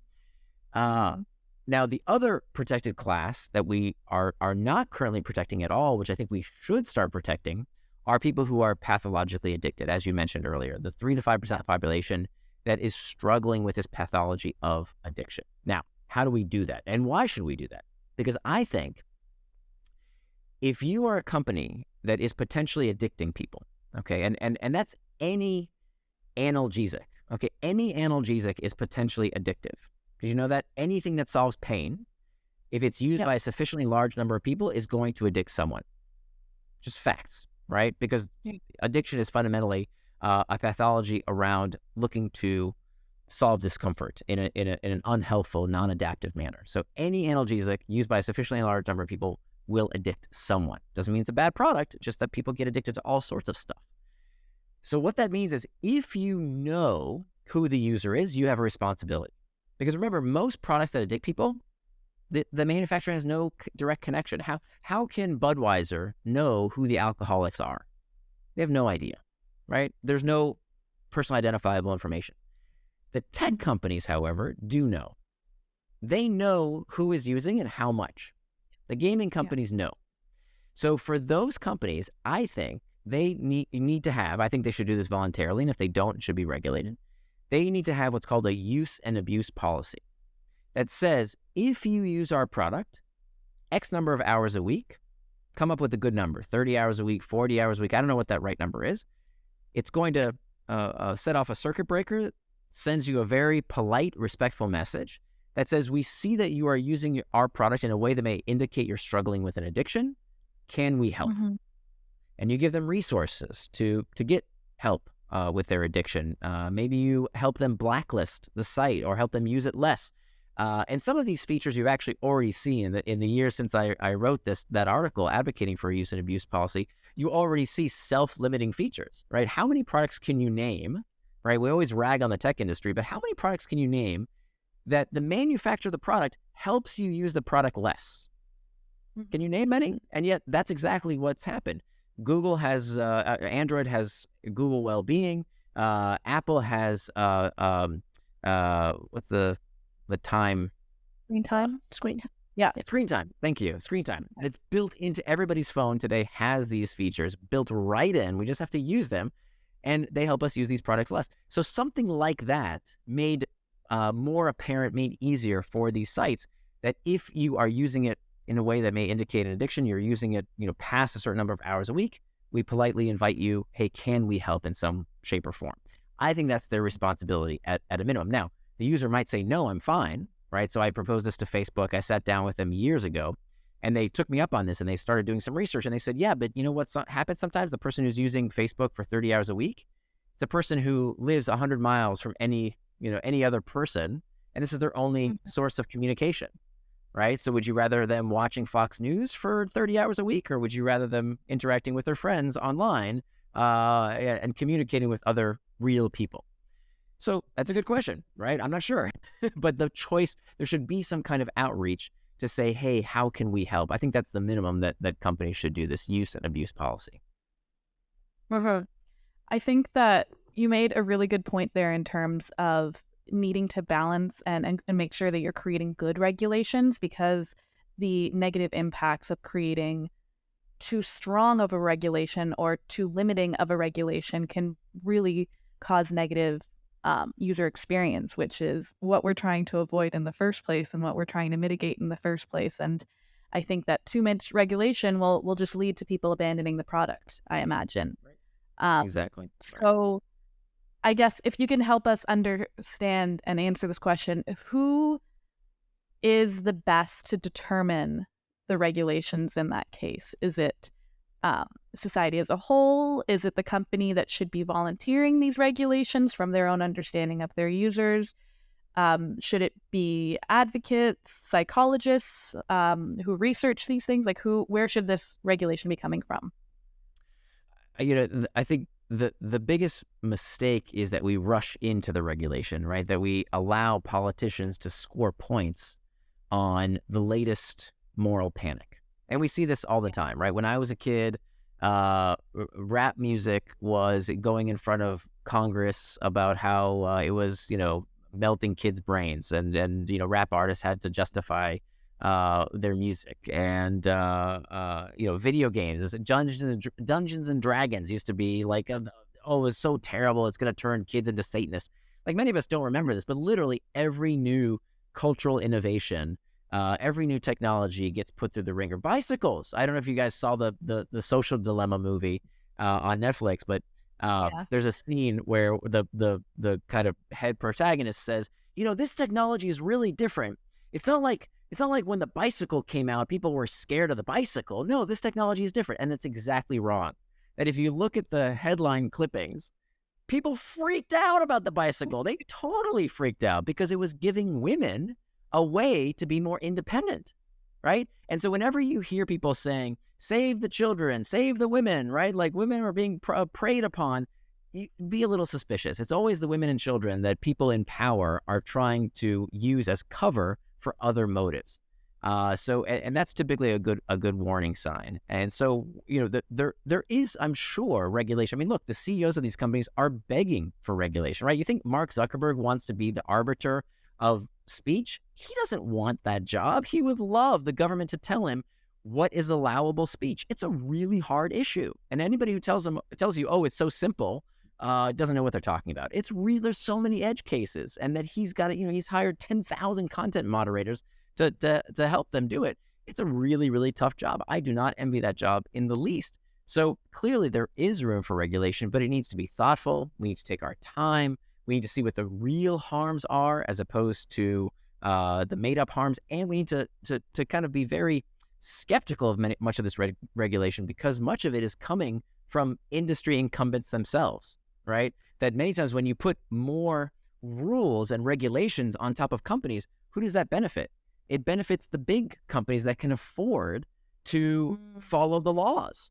Speaker 2: Now, the other protected class that we are not currently protecting at all, which I think we should start protecting, are people who are pathologically addicted, as you mentioned earlier, the 3 to 5% of the population that is struggling with this pathology of addiction. Now, how do we do that? And why should we do that? Because I think if you are a company that is potentially addicting people, okay, and that's any analgesic, okay, any analgesic is potentially addictive. Did you know that? Anything that solves pain if it's used
Speaker 1: Yep.
Speaker 2: by a sufficiently large number of people, is going to addict someone. Just facts, right? Because
Speaker 1: Yeah.
Speaker 2: addiction is fundamentally a pathology around looking to solve discomfort in an unhealthful, non-adaptive manner. So any analgesic used by a sufficiently large number of people will addict someone. Doesn't mean it's a bad product, just that people get addicted to all sorts of stuff. So what that means is if you know who the user is, you have a responsibility. Because remember, most products that addict people, the manufacturer has no direct connection. How can Budweiser know who the alcoholics are? They have no idea, right? There's no personal identifiable information. The tech companies, however, do know. They know who is using and how much. The gaming companies know. So for those companies, I think they need to have, I think they should do this voluntarily, and if they don't, it should be regulated. They need to have what's called a use and abuse policy that says, if you use our product X number of hours a week, come up with a good number, 30 hours a week, 40 hours a week, I don't know what that right number is. It's going to set off a circuit breaker that sends you a very polite, respectful message that says, we see that you are using our product in a way that may indicate you're struggling with an addiction. Can we help?
Speaker 1: Mhm.
Speaker 2: And you give them resources to get help with their addiction. Maybe you help them blacklist the site or help them use it less. And some of these features you've actually already seen in the years since I wrote that article advocating for a use and abuse policy. You already see self-limiting features, right? How many products can you name, right? We always rag on the tech industry, but how many products can you name that the manufacturer of the product helps you use the product less? Can you name many? And yet that's exactly what's happened. Google has, Android has Google Wellbeing. Apple has, what's the time?
Speaker 1: Screen time.
Speaker 3: Screen time.
Speaker 1: Yeah.
Speaker 2: Screen time. Thank you. Screen time. It's built into everybody's phone today, has these features built right in. We just have to use them, and they help us use these products less. So something like that made more apparent, made easier for these sites, that if you are using it in a way that may indicate an addiction, you're using it, past a certain number of hours a week, we politely invite you, hey, can we help in some shape or form? I think that's their responsibility at a minimum. Now, the user might say, no, I'm fine, right? So I proposed this to Facebook. I sat down with them years ago, and they took me up on this, and they started doing some research, and they said, yeah, but you know what happens sometimes? The person who's using Facebook for 30 hours a week, it's a person who lives 100 miles from any other person, and this is their only source of communication, right? So would you rather them watching Fox News for 30 hours a week, or would you rather them interacting with their friends online and communicating with other real people? So that's a good question, right? I'm not sure. But the choice, there should be some kind of outreach to say, hey, how can we help? I think that's the minimum that companies should do, this use and abuse policy.
Speaker 1: I think that you made a really good point there in terms of needing to balance and make sure that you're creating good regulations, because the negative impacts of creating too strong of a regulation or too limiting of a regulation can really cause negative user experience, which is what we're trying to avoid in the first place and what we're trying to mitigate in the first place. And I think that too much regulation will just lead to people abandoning the product, I imagine.
Speaker 2: Exactly.
Speaker 1: So I guess if you can help us understand and answer this question, who is the best to determine the regulations in that case? Is it society as a whole? Is it the company that should be volunteering these regulations from their own understanding of their users? Should it be advocates, psychologists who research these things? Like where should this regulation be coming from?
Speaker 2: I think the biggest mistake is that we rush into the regulation, right? That we allow politicians to score points on the latest moral panic. And we see this all the time, right? When I was a kid, rap music was going in front of Congress about how it was, melting kids' brains, and rap artists had to justify their music, and video games. Dungeons and Dragons used to be like, it was so terrible, it's going to turn kids into Satanists. Like, many of us don't remember this, but literally every new cultural innovation, every new technology gets put through the ringer. Bicycles. I don't know if you guys saw the Social Dilemma movie on Netflix, but there's a scene where the kind of head protagonist says, this technology is really different. It's not like It's not like when the bicycle came out, people were scared of the bicycle. No, this technology is different. And that's exactly wrong. That if you look at the headline clippings, people freaked out about the bicycle. They totally freaked out because it was giving women a way to be more independent, right? And so whenever you hear people saying, save the children, save the women, right? Like women are being preyed upon, you be a little suspicious. It's always the women and children that people in power are trying to use as cover for other motives. And that's typically a good warning sign. And so, there is, I'm sure, regulation. I mean, look, the CEOs of these companies are begging for regulation, right? You think Mark Zuckerberg wants to be the arbiter of speech? He doesn't want that job. He would love the government to tell him what is allowable speech. It's a really hard issue. And anybody who tells you, oh, it's so simple, doesn't know what they're talking about. It's real. There's so many edge cases, and that he's got it. He's hired 10,000 content moderators to help them do it. It's a really, really tough job. I do not envy that job in the least. So clearly there is room for regulation, but it needs to be thoughtful. We need to take our time. We need to see what the real harms are as opposed to the made-up harms, and we need to kind of be very skeptical of much of this regulation, because much of it is coming from industry incumbents themselves, right? That many times when you put more rules and regulations on top of companies, who does that benefit? It benefits the big companies that can afford to follow the laws,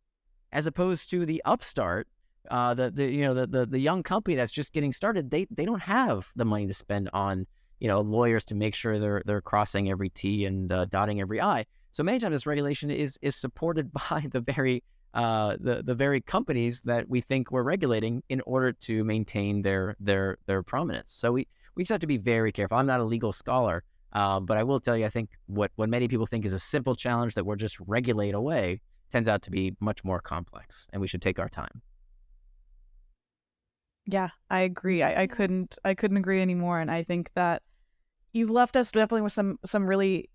Speaker 2: as opposed to the upstart, the young company that's just getting started. They don't have the money to spend on lawyers to make sure they're crossing every T and dotting every I. So many times this regulation is supported by the very companies that we think we're regulating in order to maintain their prominence. So we just have to be very careful. I'm not a legal scholar, but I will tell you, I think what many people think is a simple challenge that we'll just regulate away turns out to be much more complex, and we should take our time.
Speaker 1: Yeah, I agree. I couldn't agree anymore. And I think that you've left us definitely with some really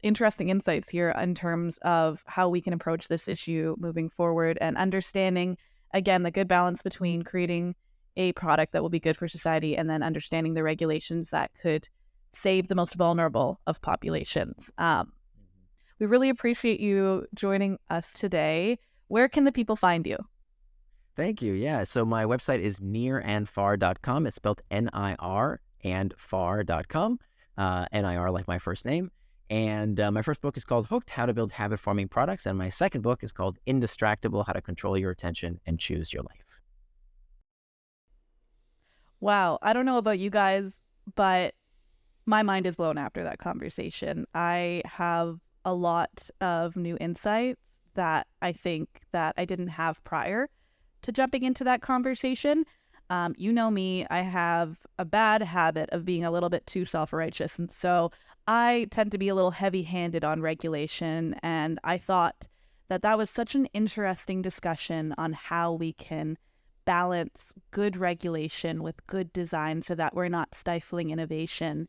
Speaker 1: interesting insights here in terms of how we can approach this issue moving forward, and understanding, again, the good balance between creating a product that will be good for society and then understanding the regulations that could save the most vulnerable of populations. We really appreciate you joining us today. Where can the people find you?
Speaker 2: Thank you. Yeah. So my website is nirandfar.com. It's spelled N-I-R and far.com. N-I-R like my first name. And my first book is called Hooked, How to Build Habit-Forming Products. And my second book is called Indistractable, How to Control Your Attention and Choose Your Life.
Speaker 1: Wow. I don't know about you guys, but my mind is blown after that conversation. I have a lot of new insights that I think that I didn't have prior to jumping into that conversation. You know me, I have a bad habit of being a little bit too self-righteous. And so I tend to be a little heavy-handed on regulation. And I thought that was such an interesting discussion on how we can balance good regulation with good design so that we're not stifling innovation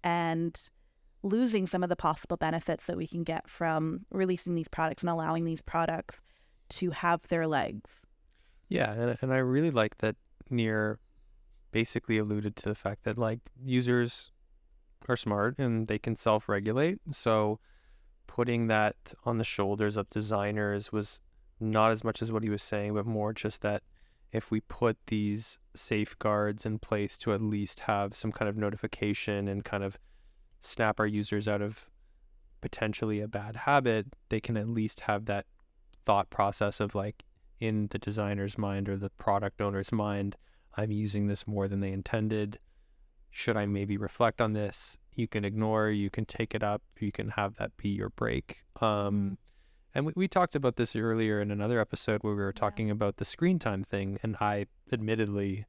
Speaker 1: and losing some of the possible benefits that we can get from releasing these products and allowing these products to have their legs.
Speaker 4: Yeah, and I really like that Nir basically alluded to the fact that users are smart and they can self-regulate. So putting that on the shoulders of designers was not as much as what he was saying, but more just that if we put these safeguards in place to at least have some kind of notification and kind of snap our users out of potentially a bad habit, they can at least have that thought process of in the designer's mind or the product owner's mind, I'm using this more than they intended. Should I maybe reflect on this? You can ignore, you can take it up, you can have that be your break. And we talked about this earlier in another episode where we were talking about the screen time thing. And I admittedly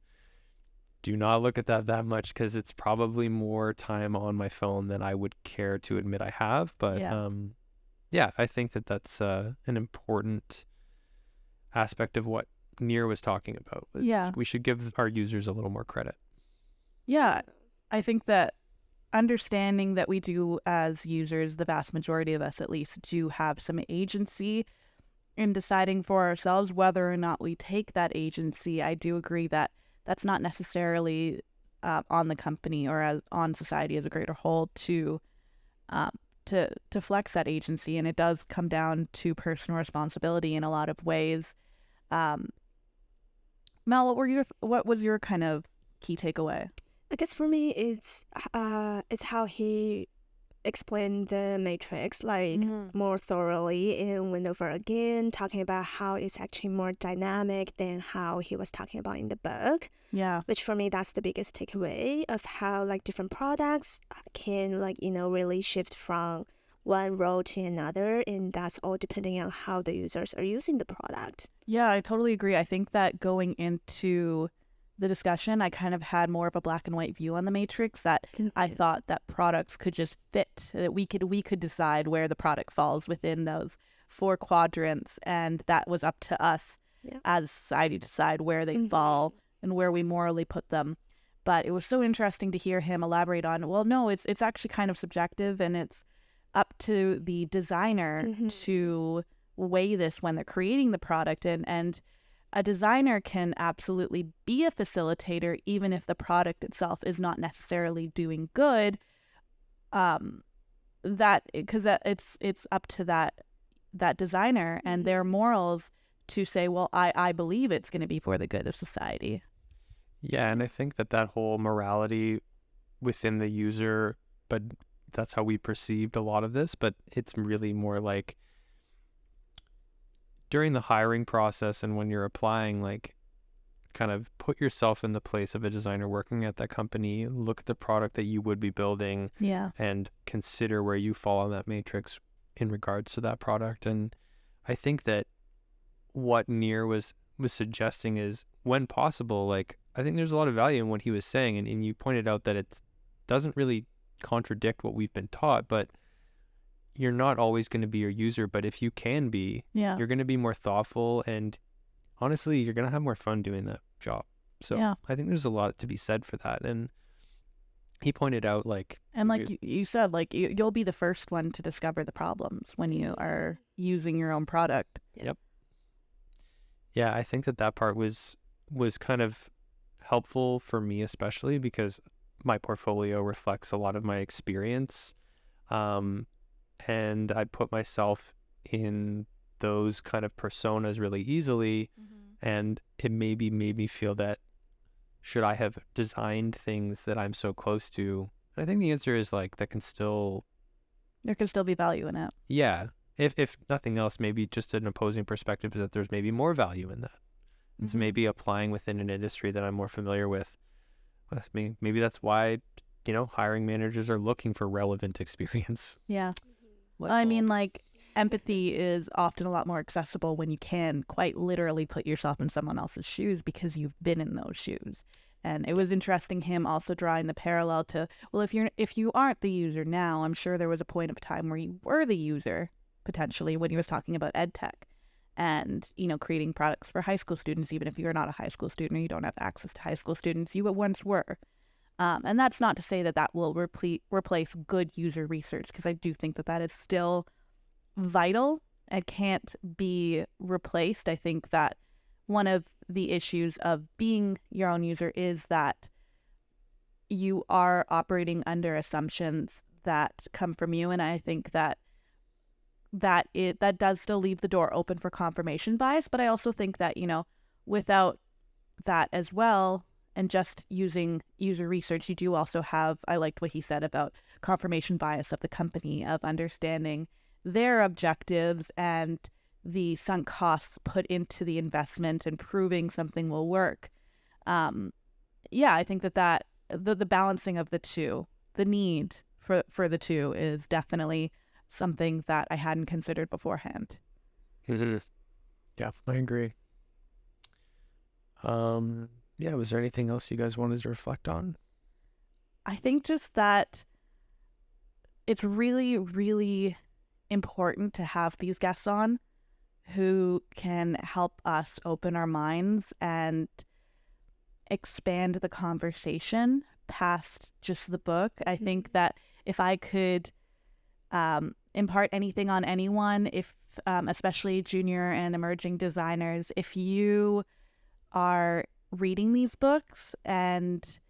Speaker 4: do not look at that much because it's probably more time on my phone than I would care to admit I have. But I think that's an important aspect of what Nir was talking about. We should give our users a little more credit.
Speaker 1: Yeah, I think that understanding that we do as users, the vast majority of us at least, do have some agency in deciding for ourselves whether or not we take that agency. I do agree that that's not necessarily on the company or on society as a greater whole to to flex that agency, and it does come down to personal responsibility in a lot of ways. Mel, what was your kind of key takeaway?
Speaker 3: I guess for me, it's how he explained the matrix like more thoroughly and went over again, talking about how it's actually more dynamic than how he was talking about in the book.
Speaker 1: Yeah.
Speaker 3: Which for me, that's the biggest takeaway of how like different products can like, really shift from one role to another, and that's all depending on how the users are using the product.
Speaker 1: Yeah, I totally agree. I think that going into the discussion, I kind of had more of a black and white view on the matrix, that I thought that products could just fit, that we could decide where the product falls within those 4 quadrants, and that was up to us as society to decide where they fall and where we morally put them. But it was so interesting to hear him elaborate on, well, no, it's actually kind of subjective, and it's up to the designer to weigh this when they're creating the product, and a designer can absolutely be a facilitator even if the product itself is not necessarily doing good. Because it's up to that designer and their morals to say, well, I believe it's going to be for the good of society.
Speaker 4: Yeah, and I think that whole morality within the user, but that's how we perceived a lot of this, but it's really more like during the hiring process and when you're applying, like kind of put yourself in the place of a designer working at that company, look at the product that you would be building, and consider where you fall on that matrix in regards to that product. And I think that what Nir was suggesting is, when possible, like I think there's a lot of value in what he was saying, and you pointed out that it doesn't really contradict what we've been taught, but you're not always going to be your user, but if you can be, you're going to be more thoughtful, and honestly, you're going to have more fun doing that job. So I think there's a lot to be said for that. And he pointed out
Speaker 1: you said, you'll be the first one to discover the problems when you are using your own product.
Speaker 4: Yep. Yeah, I think that part was kind of helpful for me, especially because my portfolio reflects a lot of my experience. And I put myself in those kind of personas really easily. And it maybe made me feel that, should I have designed things that I'm so close to? And I think the answer is there can still
Speaker 1: be value in it.
Speaker 4: Yeah. If nothing else, maybe just an opposing perspective is that there's maybe more value in that. And so maybe applying within an industry that I'm more familiar with me. Maybe that's why, hiring managers are looking for relevant experience.
Speaker 1: Yeah. I mean, empathy is often a lot more accessible when you can quite literally put yourself in someone else's shoes because you've been in those shoes. And it was interesting him also drawing the parallel to, well, if you aren't the user now, I'm sure there was a point of time where you were the user, potentially, when he was talking about ed tech and, creating products for high school students, even if you're not a high school student or you don't have access to high school students, you once were. And that's not to say that will replace good user research, because I do think that is still vital and can't be replaced. I think that one of the issues of being your own user is that you are operating under assumptions that come from you, and I think that does still leave the door open for confirmation bias. But I also think that, without that as well, and just using user research, you do also have, I liked what he said about confirmation bias of the company, of understanding their objectives and the sunk costs put into the investment and proving something will work. I think that the balancing of the two, the need for the two, is definitely something that I hadn't considered beforehand.
Speaker 4: Yeah, I agree. Was there anything else you guys wanted to reflect on?
Speaker 1: I think just that it's really, really important to have these guests on who can help us open our minds and expand the conversation past just the book. I think that if I could impart anything on anyone, especially junior and emerging designers, if you are reading these books and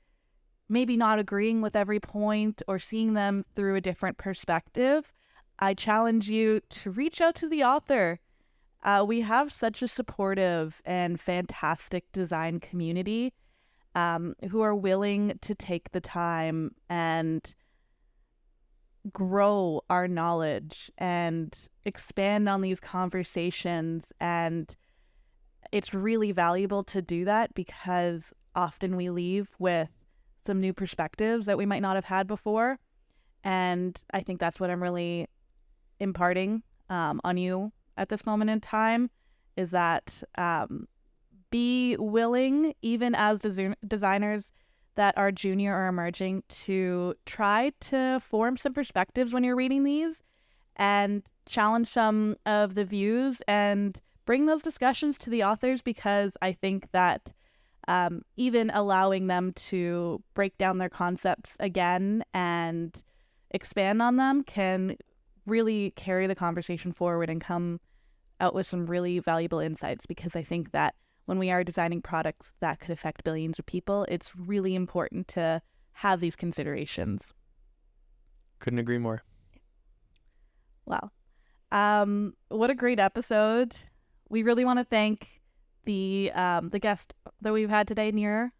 Speaker 1: maybe not agreeing with every point or seeing them through a different perspective, I challenge you to reach out to the author. We have such a supportive and fantastic design community who are willing to take the time and grow our knowledge and expand on these conversations. And it's really valuable to do that because often we leave with some new perspectives that we might not have had before. And I think that's what I'm really imparting on you at this moment in time, is that be willing, even as designers that are junior or emerging, to try to form some perspectives when you're reading these and challenge some of the views and bring those discussions to the authors, because I think that even allowing them to break down their concepts again and expand on them can really carry the conversation forward and come out with some really valuable insights, because I think that when we are designing products that could affect billions of people, it's really important to have these considerations.
Speaker 4: Couldn't agree more.
Speaker 1: Wow. What a great episode. We really want to thank the guest that we've had today, Nir.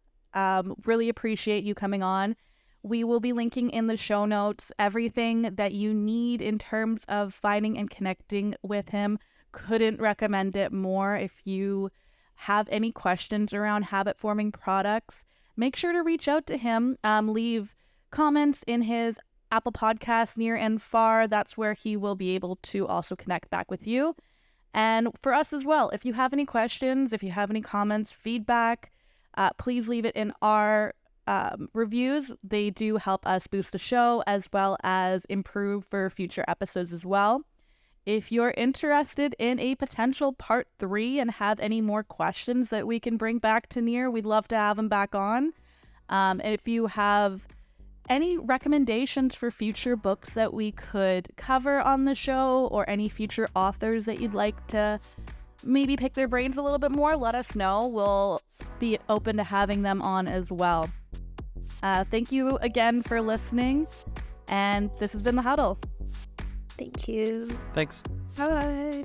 Speaker 1: Really appreciate you coming on. We will be linking in the show notes everything that you need in terms of finding and connecting with him. Couldn't recommend it more. If you have any questions around habit forming products, make sure to reach out to him. Leave comments in his Apple Podcasts near and far. That's where he will be able to also connect back with you. And for us as well, if you have any questions, if you have any comments, feedback, please leave it in our reviews. They do help us boost the show as well as improve for future episodes as well. If you're interested in a potential part 3 and have any more questions that we can bring back to Nir, we'd love to have him back on. And if you have any recommendations for future books that we could cover on the show, or any future authors that you'd like to maybe pick their brains a little bit more, let us know. We'll be open to having them on as well. Thank you again for listening, and this has been The Huddle.
Speaker 3: Thank you.
Speaker 4: Thanks.
Speaker 3: Bye.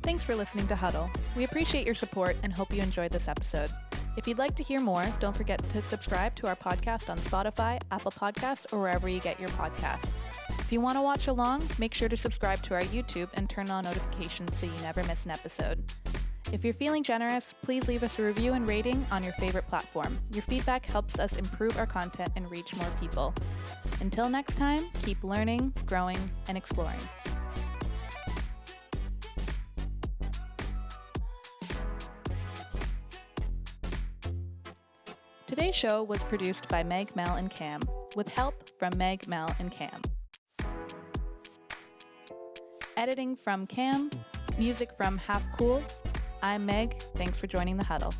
Speaker 1: Thanks for listening to Huddle. We appreciate your support and hope you enjoyed this episode. If you'd like to hear more, don't forget to subscribe to our podcast on Spotify, Apple Podcasts, or wherever you get your podcasts. If you want to watch along, make sure to subscribe to our YouTube and turn on notifications so you never miss an episode. If you're feeling generous, please leave us a review and rating on your favorite platform. Your feedback helps us improve our content and reach more people. Until next time, keep learning, growing, and exploring. Today's show was produced by Meg, Mel, and Cam, with help from Meg, Mel, and Cam. Editing from Cam, music from Half Cool. I'm Meg. Thanks for joining The Huddle.